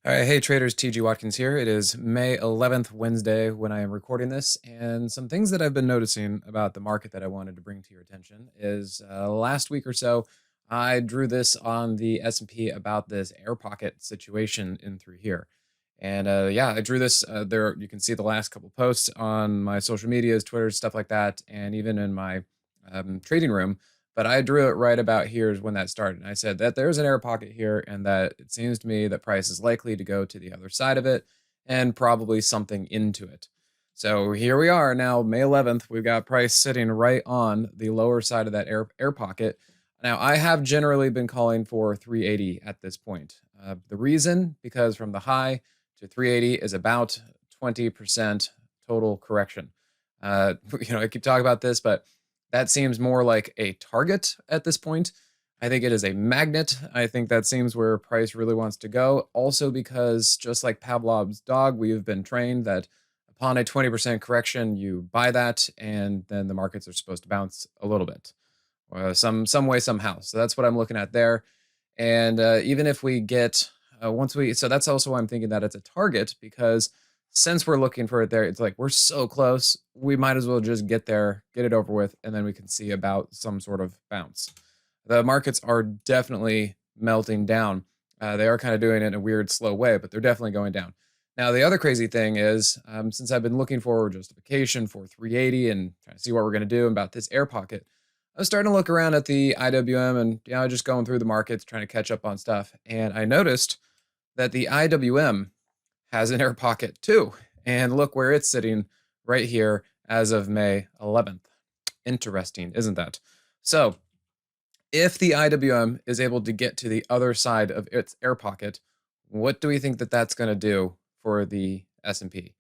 All right, hey traders, TG Watkins here. It is May 11th, Wednesday, when I am recording this. And some things that I've been noticing about the market that I wanted to bring to your attention is last week or so, I drew this on the S&P about this air pocket situation in through here. And yeah, I drew this there. You can see the last couple posts on my social medias, Twitter, stuff like that, and even in my trading room. But I drew it right about here is when that started. And I said that there's an air pocket here, and that it seems to me that price is likely to go to the other side of it and probably something into it. So here we are now, May 11th. We've got price sitting right on the lower side of that air pocket. Now, I have generally been calling for 380 at this point. The reason, because from the high to 380 is about 20% total correction. I keep talking about this, but that seems more like a target at this point. I think it is a magnet. I think that seems where price really wants to go. Also, because just like Pavlov's dog, we have been trained that upon a 20% correction, you buy that, and then the markets are supposed to bounce a little bit, some way, somehow. So that's what I'm looking at there. And even if we get so that's also why I'm thinking that it's a target, because since we're looking for it there, it's like we're so close, we might as well just get there, get it over with, and then we can see about some sort of bounce. The markets are definitely melting down. They are kind of doing it in a weird, slow way, but they're definitely going down. Now, the other crazy thing is, since I've been looking for justification for 380 and trying to see what we're going to do about this air pocket, I was starting to look around at the IWM and just going through the markets, trying to catch up on stuff. And I noticed that the IWM has an air pocket too. And look where it's sitting right here as of May 11th. Interesting, isn't that? So, if the IWM is able to get to the other side of its air pocket, what do we think that that's going to do for the S&P?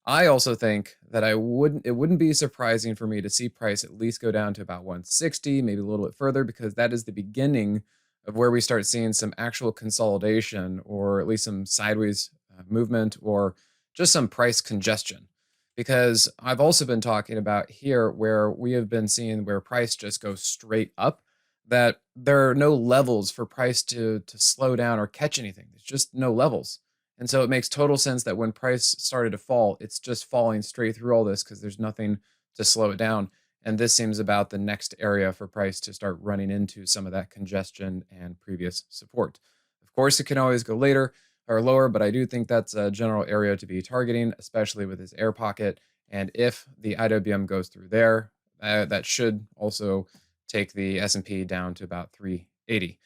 I also think that it wouldn't be surprising for me to see price at least go down to about 160, maybe a little bit further, because that is the beginning of where we start seeing some actual consolidation, or at least some sideways movement, or just some price congestion. Because I've also been talking about here where we have been seeing where price just goes straight up, that there are no levels for price to slow down or catch anything. There's just no levels. And so it makes total sense that when price started to fall, it's just falling straight through all this because there's nothing to slow it down. And this seems about the next area for price to start running into some of that congestion and previous support. Of course, it can always go later or lower, but I do think that's a general area to be targeting, especially with this air pocket. And if the IWM goes through there, that should also take the S&P down to about 380.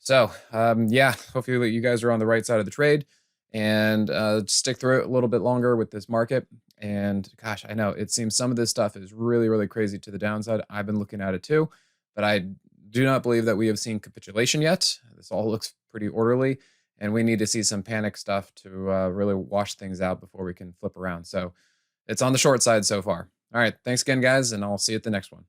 So yeah, hopefully you guys are on the right side of the trade and stick through it a little bit longer with this market. And gosh, I know it seems some of this stuff is really, really crazy to the downside. I've been looking at it too, but I do not believe that we have seen capitulation yet. This all looks pretty orderly, and we need to see some panic stuff to really wash things out before we can flip around. So it's on the short side so far. All right, thanks again, guys, and I'll see you at the next one.